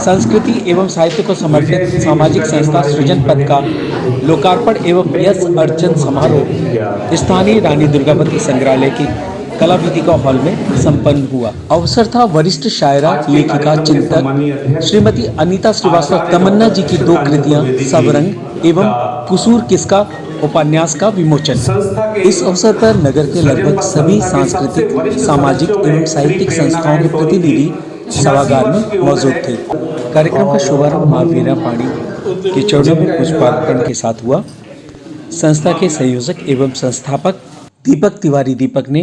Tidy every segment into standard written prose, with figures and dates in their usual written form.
संस्कृति एवं साहित्य को समर्पित सामाजिक संस्था सृजन पथ का लोकार्पण एवं यश अर्चन समारोह स्थानीय रानी दुर्गावती संग्रहालय की कला वेदिका हॉल में संपन्न हुआ। अवसर था वरिष्ठ शायरा, लेखिका, चिंतक श्रीमती अनीता श्रीवास्तव तमन्ना जी की 2 कृतियां सबरंग एवं कसूर किसका उपन्यास का विमोचन। इस अवसर पर नगर के लगभग सभी सांस्कृतिक, सामाजिक एवं साहित्यिक संस्थाओं के प्रतिनिधि सभागार में मौजूद थे। कार्यक्रम का शुभारंभ मां वीणा पाणी के चरणों में पुष्पार्पण के साथ हुआ। संस्था के संयोजक एवं संस्थापक दीपक तिवारी दीपक ने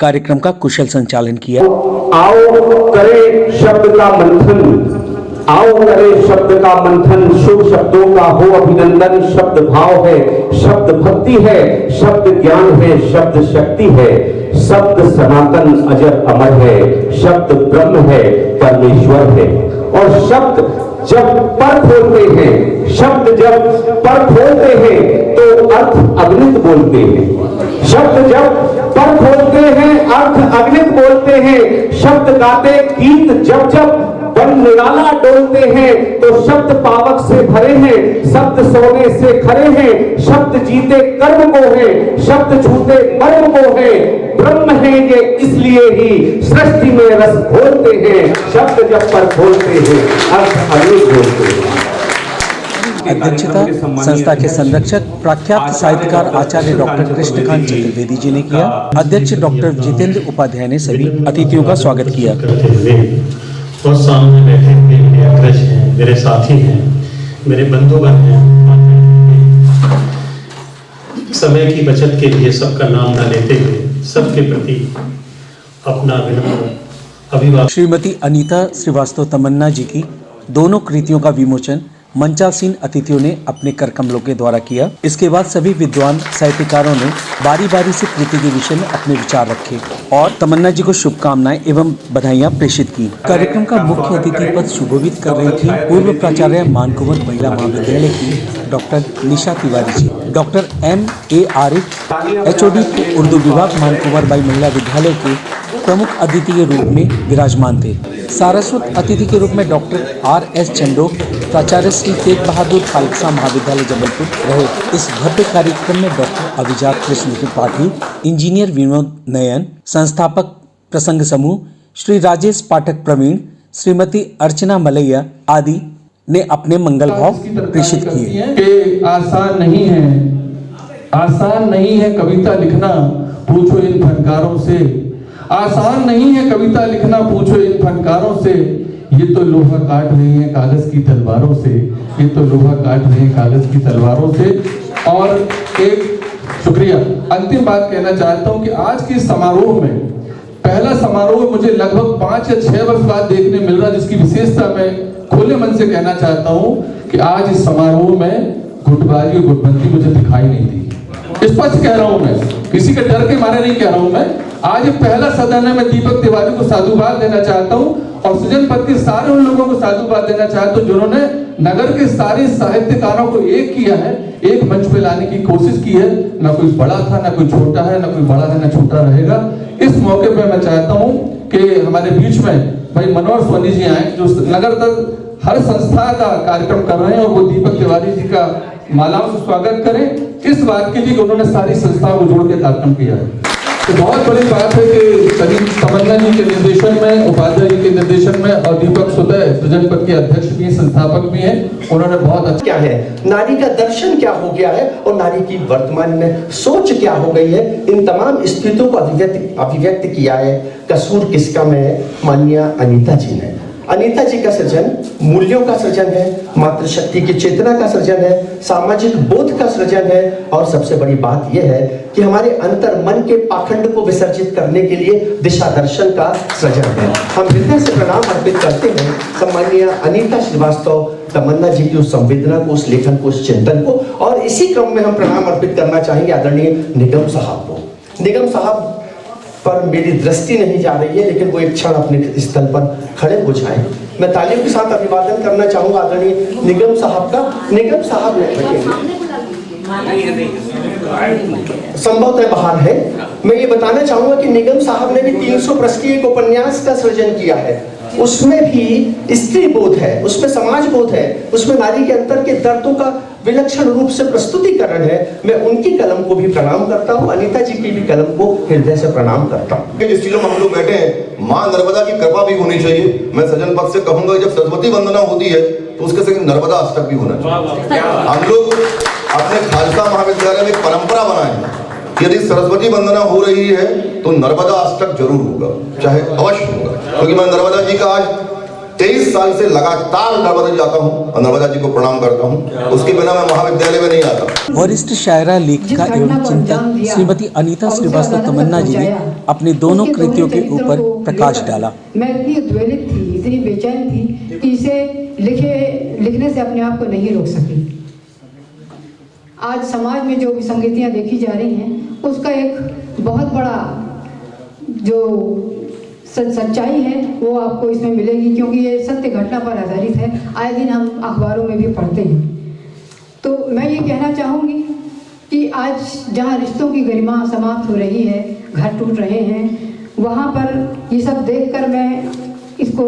कार्यक्रम का कुशल संचालन किया। आओ करें शब्द का मंथन, आओ करें शब्द का मंथन, शुभ शब्दों का हो अभिनंदन। शब्द भाव है, शब्द भक्ति है, शब्द ज्ञान है, शब्द शक्ति है, शब्द सनातन अजर अमर है, शब्द ब्रह्म है, परमेश्वर है। और शब्द जब पर खोलते हैं, शब्द जब पर खोलते हैं तो अर्थ अगणित बोलते हैं। शब्द जब पर खोलते हैं, अर्थ अगणित बोलते हैं। शब्द गाते गीत जब जब बन निराला डोलते हैं तो शब्द पावक से भरे हैं, शब्द सोने से खरे हैं। शब्द जीते कर्म को है, शब्द छूते मर्म को है। ब्रह्म है ये इसलिए ही सृष्टि में रस घोलते हैं। शब्द जब पर खोलते हैं, अर्थ अगणित बोलते हैं। अध्यक्षता संस्था के संरक्षक प्रख्यात साहित्यकार आचार्य डॉक्टर कृष्णकांत चतुर्वेदी जी ने किया। अध्यक्ष डॉक्टर जितेंद्र उपाध्याय ने सभी अतिथियों का स्वागत किया। और सामने बैठे हुए मेरे अग्रज हैं, मेरे साथी हैं, मेरे बंधुगण हैं। समय की बचत के लिए सबका नाम न लेते हुए सबके प्रति अपना विनम्र अभिवादन। श्रीमती अनीता श्रीवास्तव तमन्ना जी की 2 कृतियों का विमोचन मंचासीन अतिथियों ने अपने कर कमलों के द्वारा किया। इसके बाद सभी विद्वान साहित्यकारों ने बारी बारी से कृति के विषय में अपने विचार रखे और तमन्ना जी को शुभकामनाएं एवं बधाइयां प्रेषित की। कार्यक्रम का मुख्य अतिथि पद सुशोभित कर रही थी पूर्व प्राचार्य मानकुंवर महिला महाविद्यालय की doctor Nisha Tiwari ji. Doctor M.A. Arif HOD Urdu विभाग मानकुंवर बाई महिला विद्यालय के प्रमुख अतिथि के रूप में विराजमान थे। सारस्वत अतिथि के रूप में डॉक्टर R.S. चंडो प्राचार्य श्री तेग बहादुर खालसा महाविद्यालय जबलपुर रहे। इस भव्य कार्यक्रम में डॉक्टर अभिजात कृष्ण त्रिपाठी, इंजीनियर विनोद नयन, संस्थापक प्रसंग समूह श्री राजेश पाठक प्रवीण, श्रीमती अर्चना मलैया आदि ने अपने मंगल भाव प्रेषित किए। आसान नहीं है, आसान नहीं है कविता लिखना, पूछो इन फनकारों से। आसान नहीं है कविता लिखना, पूछो इन फनकारों से। ये तो लोहा काट रहे हैं कागज की तलवारों से, ये तो लोहा काट रहे हैं कागज की तलवारों से। और एक शुक्रिया, अंतिम बात कहना चाहता हूं कि आज के समारोह में, पहला समारोह मुझे लगभग 5 या 6 वर्ष बाद देखने मिल रहा, जिसकी विशेषता मैं खुले मन से कहना चाहता हूं कि आज इस समारोह में गुटबाजी और गुटबंदी मुझे दिखाई नहीं दी। स्पष्ट कह रहा हूं मैं, किसी के डर के मारे नहीं कह रहा हूं मैं। आज पहला सदन है, मैं दीपक तिवारी को साधुवाद देना चाहता हूं और सृजन पथ के सारे उन लोगों को साधुवाद देना चाहता हूं जिन्होंने नगर के सारे साहित्यकारों को एक किया है, एक मंच पे लाने की कोशिश की है। ना कोई बड़ा था, ना कोई छोटा है, ना कोई बड़ा है, ना छोटा रहेगा। इस मौके पे मैं चाहता हूं कि हमारे बीच में भाई मनोहर सोनी जी आए, जो नगर तक हर संस्था का कार्यक्रम कर रहे हैं, और वो दीपक तिवारी जी का मालाओं से स्वागत करें इस बात के लिए कि उन्होंने सारी संस्थाओं को जोड़ के कार्यक्रम किया है। तो बहुत बड़ी बात है कि तमन्ना जी के निर्देशन में, उपाध्याय जी के निर्देशन में, और दीपक सुदय सृजन पथ के अध्यक्ष भी, संस्थापक भी हैं, उन्होंने बहुत अच्छा क्या है, नारी का दर्शन क्या हो गया है और नारी की वर्तमान में सोच क्या हो गई है, इन तमाम स्थितियों को अभिव्यक्त किया है कसूर किसका में माननीय अनीता जी ने। अनीता जी का सृजन मूल्यों का सृजन है, मातृशक्ति की चेतना का सृजन है, सामाजिक बोध का सृजन है, और सबसे बड़ी बात यह है कि हमारे अंतर मन के पाखंड को विसर्जित करने के लिए दिशा दर्शन का सृजन है। हम हृदय से प्रणाम अर्पित करते हैं सम्माननीय अनीता श्रीवास्तव तमन्ना जी की उस संवेदना को, उस लेखन को, उस चिंतन को। और इसी क्रम में हम प्रणाम अर्पित करना चाहेंगे आदरणीय निगम साहब को। निगम साहब पर मेरी दृष्टि नहीं जा रही है, लेकिन वो एक क्षण अपने स्थल पर खड़े हो जाएं। मैं तालियों के साथ अभिवादन करना चाहूंगा आदरणीय निगम साहब का। निगम साहब संभवतः बाहर है। मैं ये बताना चाहूंगा कि निगम साहब ने भी 300 पृष्ठीय एक उपन्यास का सृजन किया है। उसमें भी स्त्री बोध है, उसमें समाज बोध है, उसमें नारी के अंतर के दर्दों का विलक्षण रूप से प्रस्तुतिकरण है। मैं उनकी कलम को भी प्रणाम करता हूँ, अनीता जी की भी कलम को हृदय से प्रणाम करता हूँ। जिस चीजों में हम लोग बैठे हैं, माँ नर्मदा की कृपा भी होनी चाहिए। मैं सज्जन पक्ष से कहूंगा, जब सरस्वती वंदना होती है तो उसके संग नर्मदा अष्टक भी होना चाहिए। हम लोग अपने खालसा महाविद्यालय में एक परंपरा बनाए हैं, यदि सरस्वती वंदना हो रही है तो नर्मदा अष्टक जरूर होगा, चाहे अवश्य होगा। क्योंकि मैं नर्मदा जी का आज 23 साल से लगातार नर्मदा जी जाता हूँ और नर्मदा जी को प्रणाम करता हूँ। उसके बिना मैं महाविद्यालय में नहीं आता। वरिष्ठ शायरा, लेखिका एवं चिंतक श्रीमती अनीता श्रीवास्तव तमन्ना जी ने अपने दोनों कृतियों के ऊपर प्रकाश डाला। मैं इतनी उद्वेलित थी, इतनी बेचैन थी कि इसे लिखने से अपने आप को नहीं रोक सकी। आज समाज में जो विसंगतियां देखी जा रही हैं, उसका एक बहुत बड़ा जो सच्चाई है वो आपको इसमें मिलेगी, क्योंकि ये सत्य घटना पर आधारित है। आए दिन हम अखबारों में भी पढ़ते हैं। तो मैं ये कहना चाहूँगी कि आज जहाँ रिश्तों की गरिमा समाप्त हो रही है, घर टूट रहे हैं, वहाँ पर ये सब देखकर मैं इसको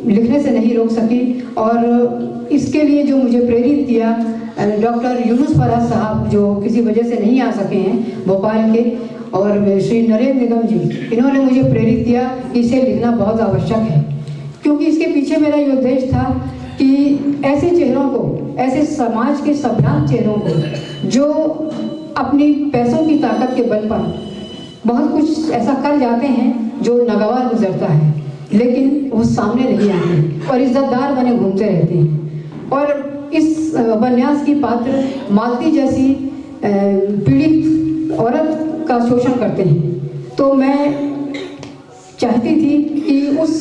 लिखने से नहीं रोक सकी। और इसके लिए जो मुझे प्रेरित किया, डॉक्टर यूनुस फराज साहब जो किसी वजह से नहीं आ सके हैं भोपाल के, और श्री नरेंद्र निगम जी, इन्होंने मुझे प्रेरित किया कि इसे लिखना बहुत आवश्यक है। क्योंकि इसके पीछे मेरा ये उद्देश्य था कि ऐसे चेहरों को, ऐसे समाज के सभ्रांत चेहरों को जो अपनी पैसों की ताकत के बल पर बहुत कुछ ऐसा कर जाते हैं जो नागवार गुजरता है, लेकिन वो सामने नहीं आते और इज्जतदार बने घूमते रहते हैं। और इस उपन्यास की पात्र मालती जैसी पीड़ित औरत का शोषण करते हैं। तो मैं चाहती थी कि उस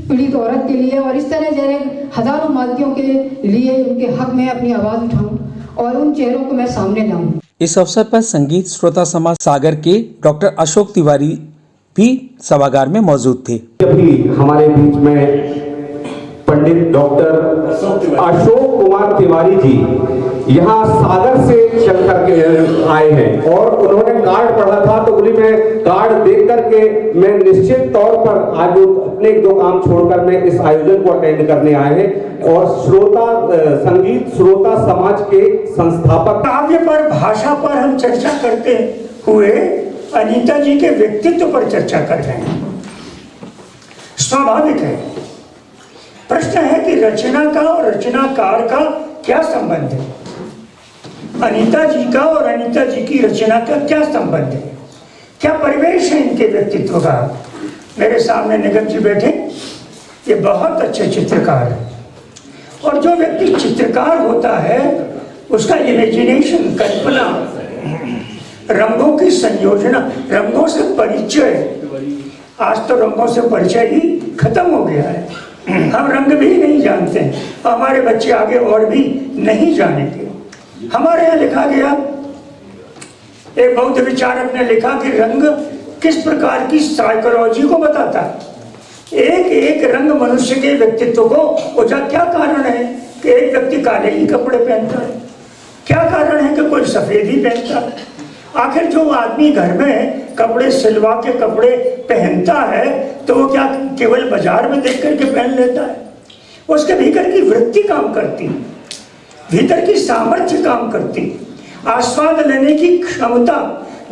पीड़ित औरत के लिए और इस तरह जैसे हजारों मालतियों के लिए उनके हक में अपनी आवाज़ उठाऊं और उन चेहरों को मैं सामने लाऊं। इस अवसर पर संगीत श्रोता समाज सागर के डॉक्टर अशोक तिवारी भी सभागार में मौजूद थे। अभी हमारे बीच में पंडित डॉक्टर अशोक कुमार तिवारी जी यहाँ सागर से चल करके आए हैं और उन्होंने कार्ड पढ़ा था, तो बोली मैं कार्ड देख करके मैं निश्चित तौर पर आज अपने एक दो काम छोड़कर मैं इस आयोजन को अटेंड करने आए हैं। और संगीत श्रोता समाज के संस्थापक। काव्य पर, भाषा पर हम चर्चा करते हुए अनीता जी के व्यक्तित्व पर चर्चा कर रहे हैं। स्वाभाविक है। प्रश्न है कि रचना का और रचनाकार का क्या संबंध है, अनीता जी का और अनीता जी की रचना का क्या संबंध है, क्या परिवेश है इनके व्यक्तित्व का। मेरे सामने निगम जी बैठे, ये बहुत अच्छे चित्रकार हैं। और जो व्यक्ति चित्रकार होता है उसका इमेजिनेशन, कल्पना, रंगों की संयोजना, रंगों से परिचय, आज तो रंगों से परिचय ही खत्म हो गया है। हम रंग भी नहीं जानते हैं, हमारे बच्चे आगे और भी नहीं जानेंगे। हमारे यहाँ लिखा गया, एक बौद्ध विचारक ने लिखा कि रंग किस प्रकार की साइकोलॉजी को बताता है। एक एक रंग मनुष्य के व्यक्तित्व को उजा। क्या कारण है कि एक व्यक्ति काले ही कपड़े पहनता है, क्या कारण है कि कोई सफेद ही पहनता है। आखिर जो आदमी घर में कपड़े सिलवा के कपड़े पहनता है तो वो क्या केवल बाजार में देख करके पहन लेता है? उसके भीतर की वृत्ति काम करती, भीतर की सामर्थ्य काम करती, आस्वाद लेने की क्षमता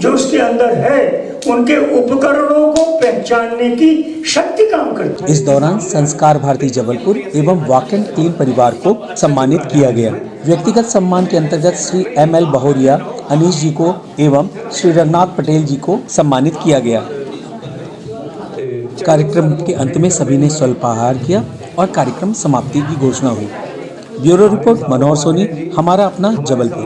जो उसके अंदर है, उनके उपकरणों को पहचानने की शक्ति काम करती है। इस दौरान संस्कार भारती जबलपुर एवं वाकन क्लीन परिवार को सम्मानित किया गया। व्यक्तिगत सम्मान के अंतर्गत श्री ML बहोरिया, अनीश जी को एवं श्री रघुनाथ पटेल जी को सम्मानित किया गया। कार्यक्रम के अंत में सभी ने स्वल्पाहार किया और कार्यक्रम समाप्ति की घोषणा हुई। ब्यूरो रिपोर्ट मनोहर सोनी, हमारा अपना जबलपुर।